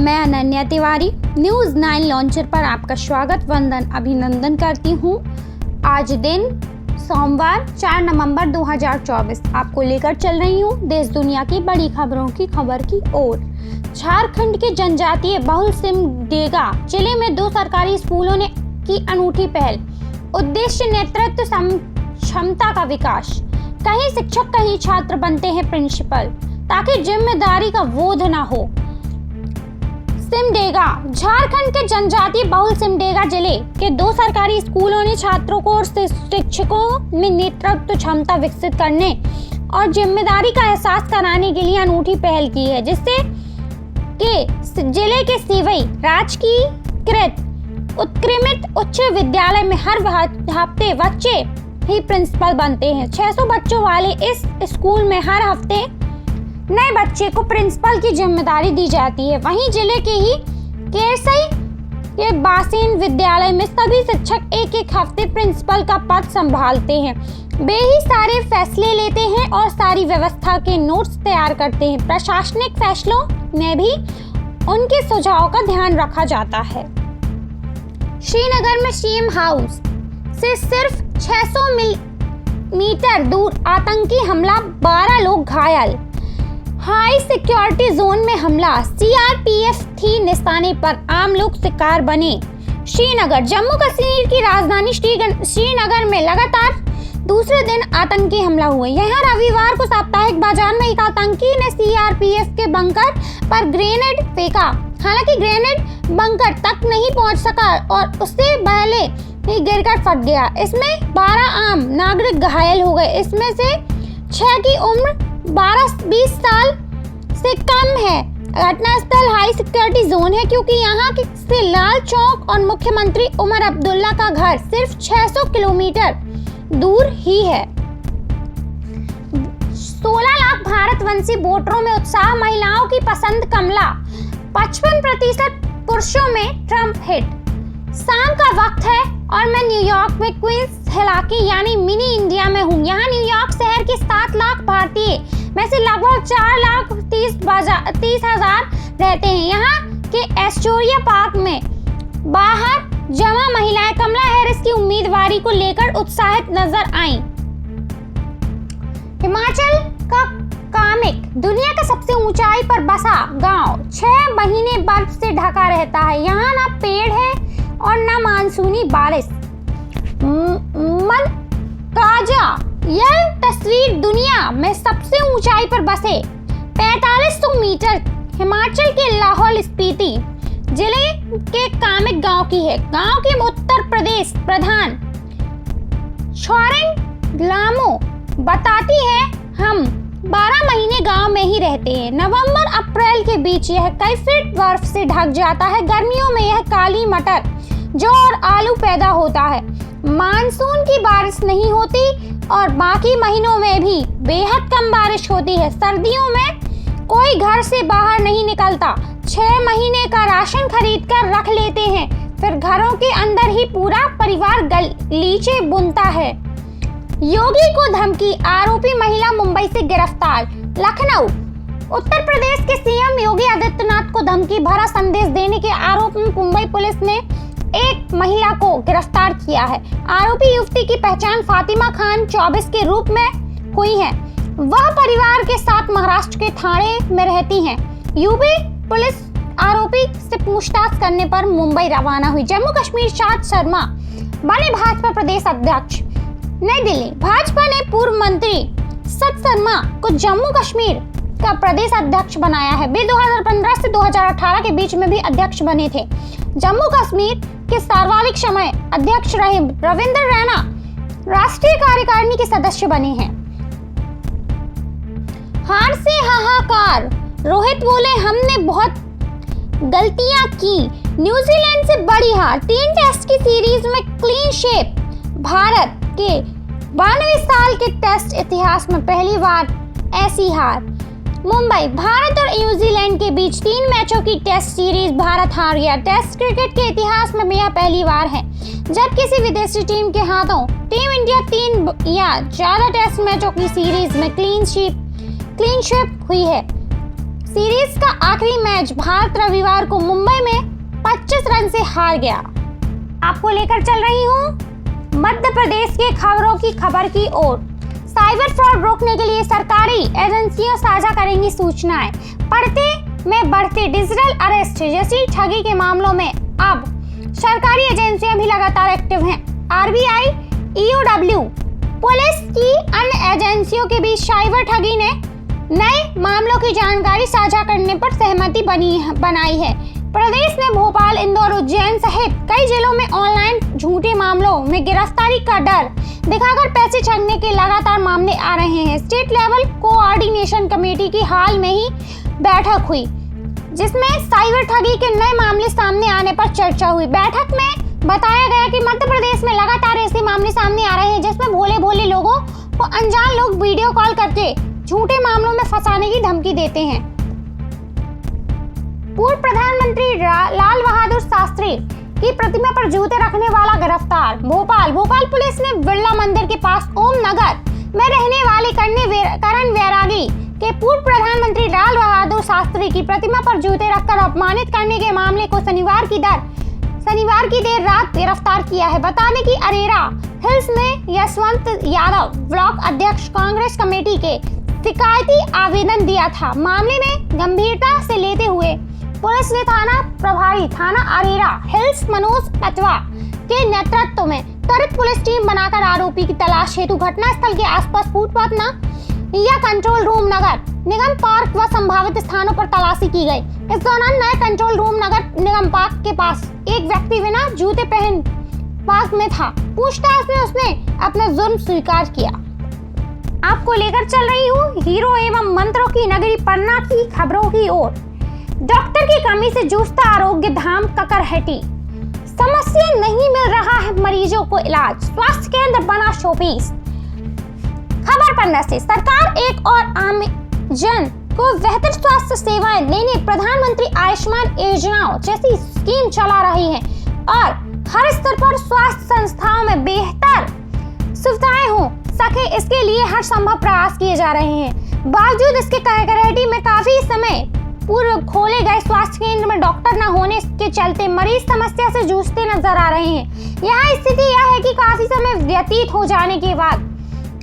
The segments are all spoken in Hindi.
मैं अनन्या तिवारी न्यूज़ 9 लॉन्चर पर आपका स्वागत वंदन अभिनंदन करती हूँ। आज दिन सोमवार 4 नवंबर 2024 आपको लेकर चल रही हूँ देश दुनिया की बड़ी खबरों की खबर की ओर। झारखंड के जनजातीय बहुल सिमडेगा जिले में 2 सरकारी स्कूलों ने की अनूठी पहल। उद्देश्य नेतृत्व क्षमता का विकास। कहीं शिक्षक कहीं छात्र बनते हैं प्रिंसिपल ताकि जिम्मेदारी का बोझ न हो। सिमडेगा झारखंड के जनजातीय बहुल सिमडेगा जिले के 2 सरकारी स्कूलों ने छात्रों को और शिक्षकों में नेतृत्व क्षमता विकसित करने और जिम्मेदारी का एहसास कराने के लिए अनूठी पहल की है, जिससे कि जिले के सिवई राजकीयकृत उत्क्रमित उच्च विद्यालय में हर हफ्ते बच्चे ही प्रिंसिपल बनते हैं। 600 बच्चों वाले इस स्कूल में हर हफ्ते नए बच्चे को प्रिंसिपल की जिम्मेदारी दी जाती है। वहीं जिले के ही केरसई के बासिन विद्यालय में सभी शिक्षक एक हफ्ते प्रिंसिपल का पद संभालते हैं। वे ही सारे फैसले लेते हैं और सारी व्यवस्था के नोट्स तैयार करते हैं। प्रशासनिक फैसलों में भी उनके सुझाव का ध्यान रखा जाता है। श्रीनगर में सीएम हाउस से सिर्फ 600 मीटर दूर आतंकी हमला, 12 लोग घायल। हाई सिक्योरिटी जोन में हमला, सीआरपीएफ थी निशाने पर, आम लोग शिकार बने। श्रीनगर जम्मू कश्मीर की राजधानी श्रीनगर में लगातार दूसरे दिन आतंकी हमला हुआ। यहाँ रविवार को साप्ताहिक बाजार में एक आतंकी ने सीआरपीएफ के बंकर पर ग्रेनेड फेंका। हालांकि ग्रेनेड बंकर तक नहीं पहुंच सका और उससे पहले ही गिरकर फट गया। इसमें 12 आम नागरिक घायल हो गए। इसमें से 6 की उम्र 12-20 साल से कम है। घटनास्थल हाई सिक्योरिटी जोन है क्योंकि यहाँ से लाल चौक और मुख्यमंत्री उमर अब्दुल्ला का घर सिर्फ 600 किलोमीटर दूर ही है। 16 लाख भारतवंशी वोटरों में उत्साह, महिलाओं की पसंद कमला, 55% पुरुषों में ट्रंप हिट। शाम का वक्त है और मैं न्यूयॉर्क में क्वींस इलाके यानी मिनी इंडिया में हूँ। यहाँ न्यूयॉर्क शहर के 7 लाख भारतीय में से लगभग 4,30,000 रहते हैं। यहाँ के एस्टोरिया पार्क में बाहर जमा महिलाएं कमला हैरिस की उम्मीदवारी को लेकर उत्साहित नजर आईं। हिमाचल का कामेक दुनिया के सबसे ऊंचाई पर बसा गांव 6 महीने बर्फ से ढका रहता है। यहाँ ना पेड़ है और न मानसूनी बारिश। मनकाजा यह तस्वीर दुनिया में सबसे ऊंचाई पर बसे 4500 मीटर हिमाचल के लाहौल स्पीति जिले के कामेक गांव की है। गांव के उत्तर प्रदेश प्रधान छोरेंग ग्लामो बताती है, हम 12 महीने गांव में ही रहते हैं। नवंबर अप्रैल के बीच यह कई फीट बर्फ से ढक जाता है। गर्मियों में यह काली मटर, जौ और आलू पैदा होता है। मानसून की बारिश नहीं होती और बाकी महीनों में भी बेहद कम बारिश होती है। सर्दियों में कोई घर से बाहर नहीं निकलता। 6 महीने का राशन खरीद कर रख लेते हैं, फिर घरों के अंदर ही पूरा परिवार गलीचे बुनता है। योगी को धमकी, आरोपी महिला मुंबई से गिरफ्तार। लखनऊ उत्तर प्रदेश के सीएम योगी आदित्यनाथ को धमकी भरा संदेश देने के आरोप में मुंबई पुलिस ने एक महिला को गिरफ्तार किया है। आरोपी युवती की पहचान फातिमा खान 24 के रूप में हुई है। वह परिवार के साथ महाराष्ट्र के ठाणे में रहती हैं। यूपी पुलिस आरोपी से पूछताछ करने पर मुंबई रवाना हुई। जम्मू कश्मीर शांत शर्मा बने भाजपा प्रदेश अध्यक्ष। नई दिल्ली भाजपा ने पूर्व मंत्री सत शर्मा को जम्मू कश्मीर का प्रदेश अध्यक्ष बनाया है। वे 2015 से 2018 के बीच में भी अध्यक्ष बने थे। जम्मू कश्मीर के सर्वाधिक समय अध्यक्ष रहे रविंद्र रैना राष्ट्रीय कार्यकारिणी के सदस्य बने हैं। हार से हाहाकार, रोहित बोले हमने बहुत गलतियां की। न्यूजीलैंड से बड़ी हार, 3 टेस्ट की सीरीज में क्लीन शेप। भारत के 92 साल के टेस्ट इतिहास में पहली बार ऐसी हार। मुंबई भारत और न्यूजीलैंड के बीच 3 मैचों की टेस्ट सीरीज भारत हार गया। टेस्ट क्रिकेट के इतिहास में यह पहली बार है जब किसी विदेशी टीम के हाथों टीम इंडिया 3 या ज्यादा टेस्ट मैचों की सीरीज में क्लीन शेप हुई है। सीरीज का आखिरी मैच भारत रविवार को मुंबई में 25 रन से हार गया। आपको लेकर चल रही हूँ मध्य प्रदेश के खबरों की खबर की ओर। साइबर फ्रॉड रोकने के लिए सरकारी एजेंसियां साझा करेंगी सूचनाएं। पढ़ते में बढ़ते डिजिटल अरेस्ट जैसी ठगी के मामलों में अब सरकारी एजेंसियां भी लगातार एक्टिव हैं। आरबीआई, ईओडब्ल्यू, पुलिस की अन्य एजेंसियों के बीच साइबर ठगी ने नए मामलों की जानकारी साझा करने पर सहमति बनाई है। प्रदेश ने भोपाल, इंदौर, उज्जैन सहित कई जिलों में ऑनलाइन झूठे मामलों में गिरफ्तारी का डर दिखाकर पैसे ठगने के लगातार मामले आ रहे हैं। स्टेट लेवल कोऑर्डिनेशन कमेटी की हाल में ही बैठक हुई, जिसमें साइबर ठगी के नए मामले सामने आने पर चर्चा हुई। बैठक में बताया गया कि मध्य प्रदेश में लगातार ऐसे मामले सामने आ रहे हैं जिसमें भोले भोले लोगों को अनजान लोग वीडियो कॉल करके झूठे मामलों में फंसाने की धमकी देते हैं। पूर्व प्रधानमंत्री लाल बहादुर शास्त्री की प्रतिमा पर जूते रखने वाला गिरफ्तार। भोपाल पुलिस ने बिरला मंदिर के पास ओम नगर में रहने वाले करण वैरागी के पूर्व प्रधानमंत्री लाल बहादुर शास्त्री की प्रतिमा पर जूते रखकर अपमानित करने के मामले को शनिवार की देर रात गिरफ्तार किया है। बता दें कि अरेरा हिल्स ने यशवंत यादव, ब्लॉक अध्यक्ष, कांग्रेस कमेटी के शिकायती आवेदन दिया था। मामले में गंभीरता से लेते हुए पुलिस ने थाना प्रभारी थाना अरेरा हिल्स मनोज पटवा के नेतृत्व में त्वरित पुलिस टीम बनाकर आरोपी की तलाश हेतु घटनास्थल के आसपास फुटपाथ या कंट्रोल रूम, नगर निगम पार्क व संभावित स्थानों पर तलाशी की गई। इस दौरान नए कंट्रोल रूम नगर निगम पार्क के पास एक व्यक्ति बिना जूते पहन पार्क में था। पूछताछ में उसने अपना जुर्म स्वीकार किया। आपको लेकर चल रही हूँ हीरो एवं मंत्रों की नगरी पन्ना की खबरों की ओर। डॉक्टर की कमी से जूझता आरोग्य धाम ककरहटी, समस्या नहीं मिल रहा है मरीजों को इलाज, स्वास्थ्य केंद्र बना शोपीस। खबर पन्ना से सरकार एक और आम जन को बेहतर स्वास्थ्य सेवाएं देने प्रधानमंत्री आयुष्मान योजनाओं जैसी स्कीम चला रही है और हर स्तर पर स्वास्थ्य संस्थाओं में बेहतर सुविधाएं हो सके, इसके लिए हर संभव प्रयास किए जा रहे हैं। बावजूद इसके ककरहटी में काफी समय पूर्व खोले गए स्वास्थ्य केंद्र में डॉक्टर न होने के चलते मरीज समस्या से जूझते नजर आ रहे हैं। यहाँ स्थिति यह है कि काफी समय व्यतीत हो जाने के बाद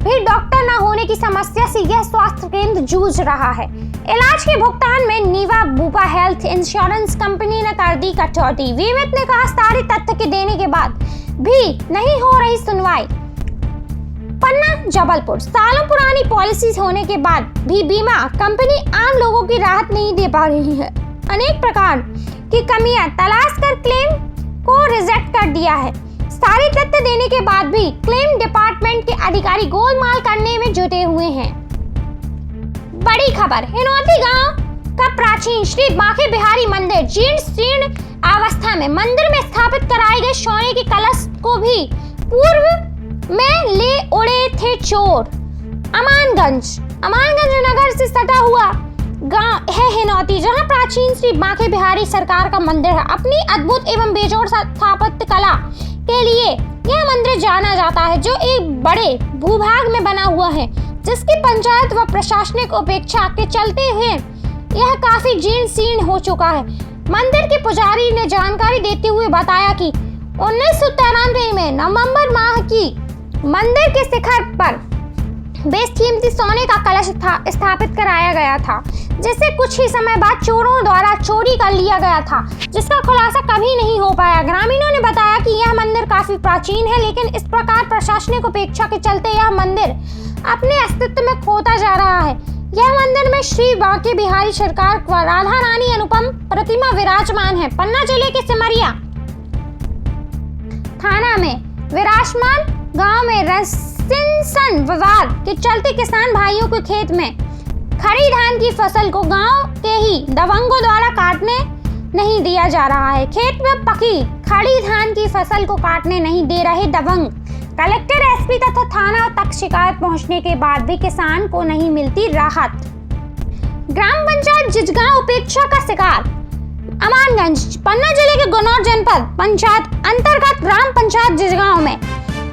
भी डॉक्टर न होने की समस्या से यह स्वास्थ्य केंद्र जूझ रहा है। इलाज के भुगतान में नीवा बुपा हेल्थ इंश्योरेंस कंपनी ने कर दी कटौती। बीमित ने कहा सारे तथ्य के देने के बाद भी नहीं हो रही सुनवाई। पन्ना जबलपुर, सालों पुरानी पॉलिसी होने के बाद भी बीमा कंपनी आम लोगों की राहत नहीं दे पा रही है। अनेक प्रकार की कमियां तलाश कर क्लेम को रिजेक्ट कर दिया है। सारे तथ्य देने के बाद भी क्लेम डिपार्टमेंट के अधिकारी गोलमाल करने में जुटे हुए हैं। बड़ी खबर, हिनौती गांव का प्राचीन श्री बांके बिहारी मंदिर जीर्ण अवस्था में मंदिर में स्थापित कराए गए सोने के कलश को भी पूर्व में ले उड़े थे चोर। अमानगंज नगर से सटा हुआ गांव है हिनौती, जहां प्राचीन श्री बांके बिहारी सरकार का मंदिर है। अपनी अद्भुत एवं बेजोड़ स्थापत्य कला के लिए यह मंदिर जाना जाता है, जो एक बड़े भूभाग में बना हुआ है, जिसकी पंचायत व प्रशासनिक उपेक्षा के चलते हुए यह काफी जीर्ण शीर्ण हो चुका है। मंदिर के पुजारी ने जानकारी देते हुए बताया कि 1993 में नवंबर माह की मंदिर के शिखर पर बेशकीमती सोने का कलश स्थापित कराया गया था, जिसे कुछ ही समय बाद चोरों द्वारा चोरी कर लिया गया था, जिसका खुलासा कभी नहीं हो पाया। ग्रामीणों ने बताया कि यह मंदिर काफी प्राचीन है, लेकिन इस प्रकार प्रशासनिक उपेक्षा के चलते यह मंदिर अपने अस्तित्व में खोता जा रहा है। यह मंदिर में श्री बांके बिहारी सरकार व राधा रानी अनुपम प्रतिमा विराजमान है। पन्ना जिले के सिमरिया थाना में विराजमान गांव में रसिंसन विवाद के चलते किसान भाइयों के खेत में खड़ी धान की फसल को गांव के ही दबंगों द्वारा काटने नहीं दिया जा रहा है। खेत में पकी खड़ी धान की फसल को काटने नहीं दे रहे दबंग। कलेक्टर, एसपी तथा थाना तक शिकायत पहुंचने के बाद भी किसान को नहीं मिलती राहत। ग्राम पंचायत जिजगांव उपेक्षा का शिकार। अमानगंज पन्ना जिले के गन्नौर जनपद पंचायत अंतर्गत ग्राम पंचायत जिजगांव में,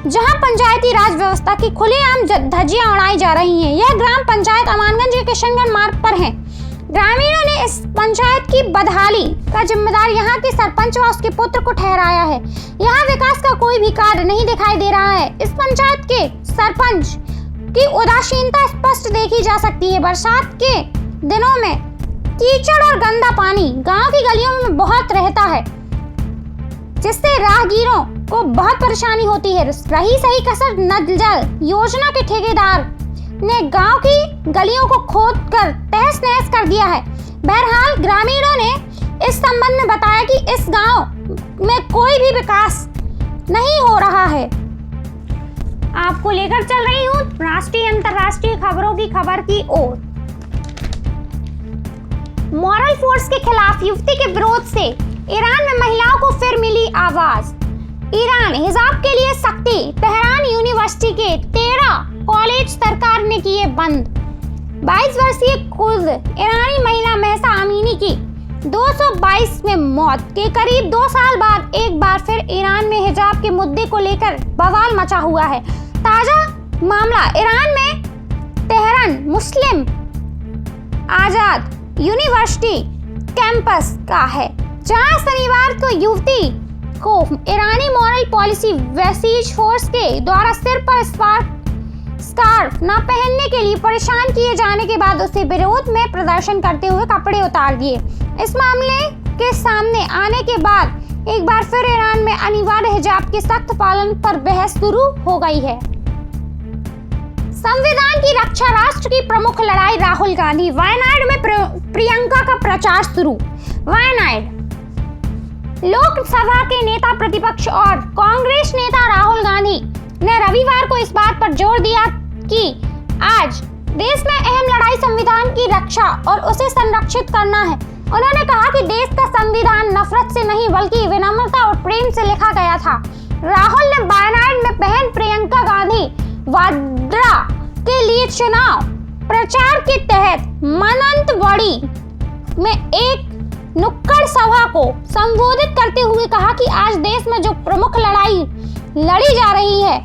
जहां पंचायती राज व्यवस्था की खुलेआम धज्जियां उड़ाई जा रही हैं। यह ग्राम पंचायत अमानगंज के किशनगंज मार्ग पर है। ग्रामीणों ने इस पंचायत की बदहाली का जिम्मेदार यहाँ के सरपंच व उसके पुत्र को ठहराया है। यहाँ विकास का कोई भी कार्य नहीं दिखाई दे रहा है। इस पंचायत के सरपंच की उदासीनता स्पष्ट देखी जा सकती है। बरसात के दिनों में कीचड़ और गंदा पानी गांव की गलियों में बहुत रहता है, जिससे राहगीरों को बहुत परेशानी होती है। रही सही कसर नल जल योजना के ठेकेदार ने गांव की गलियों को खोदकर तहस नहस कर दिया है। बहरहाल ग्रामीणों ने इस संबंध में बताया कि इस गांव में कोई भी विकास नहीं हो रहा है। आपको लेकर चल रही हूँ राष्ट्रीय अंतर्राष्ट्रीय खबरों की खबर की ओर। मॉरल फोर्स के खिलाफ युवती के विरोध से ईरान में महिलाओं को फिर मिली आवाज। ईरान हिजाब के लिए सख्ती। तेहरान यूनिवर्सिटी के 13 कॉलेज सरकार ने किए बंद। 22 वर्षीय कुर्द ईरानी महिला महसा अमीनी की 222 में मौत के करीब 2 साल बाद एक बार फिर ईरान में हिजाब के मुद्दे को लेकर बवाल मचा हुआ है। ताजा मामला ईरान में तेहरान मुस्लिम आजाद यूनिवर्सिटी कैंपस का है, जहां शनिवार को युवती को ईरानी मॉरल पॉलिसी वसीज फोर्स के द्वारा सिर पर स्कार्फ न पहनने के लिए परेशान किए जाने के बाद उसके विरोध में प्रदर्शन करते हुए कपड़े उतार दिए। इस मामले के सामने आने के बाद एक बार फिर ईरान में अनिवार्य हिजाब के सख्त पालन पर बहस शुरू हो गई है। संविधान की रक्षा राष्ट्र की प्रमुख लड़ाई। राहुल गांधी। वायनाड में प्रियंका का प्रचार शुरू। वायनाड लोकसभा के नेता प्रतिपक्ष और कांग्रेस नेता राहुल गांधी ने रविवार को इस बात पर जोर दिया कि आज देश में अहम लड़ाई संविधान की रक्षा और उसे संरक्षित करना है। उन्होंने कहा कि देश का संविधान नफरत से नहीं बल्कि विनम्रता और प्रेम से लिखा गया था। राहुल ने वायनाड में बहन प्रियंका गांधी वाड्रा के लिए चुनाव प्रचार के तहत मनंतवाड़ी में एक नुक्कड़ सभा को संबोधित करते हुए कहा कि आज देश में जो प्रमुख लड़ाई लड़ी जा रही है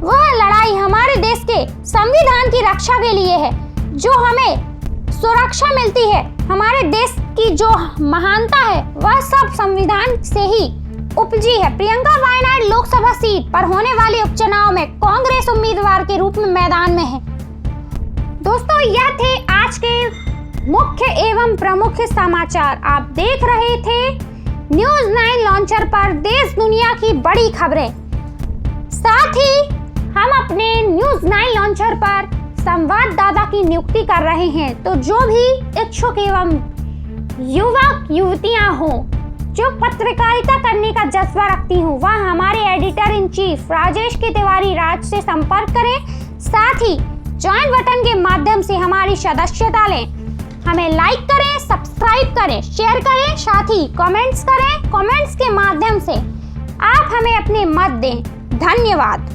वह लड़ाई हमारे देश के संविधान की रक्षा के लिए है। जो हमें सुरक्षा मिलती है, हमारे देश की जो महानता है, वह सब संविधान से ही उपजी है। प्रियंका वायनाड लोकसभा सीट पर होने वाले उपचुनाव में कांग्रेस उम्मीदवार के रूप में मैदान में है। दोस्तों, यह थे आज के मुख्य एवं प्रमुख समाचार। आप देख रहे थे न्यूज़ 9 लॉन्चर पर देश दुनिया की बड़ी खबरें। साथ ही हम अपने न्यूज़ 9 लॉन्चर पर संवाददाता की नियुक्ति कर रहे हैं, तो जो भी इच्छुक एवं युवक युवतियां हों जो पत्रकारिता करने का जज्बा रखती हूँ, वह हमारे एडिटर इन चीफ राजेश के तिवारी राज से संपर्क करें। साथ ही ज्वाइन बटन के माध्यम से हमारी सदस्यता लें। हमें लाइक करें, सब्सक्राइब करें, शेयर करें, साथ ही कमेंट्स करें। कमेंट्स के माध्यम से आप हमें अपने मत दें। धन्यवाद।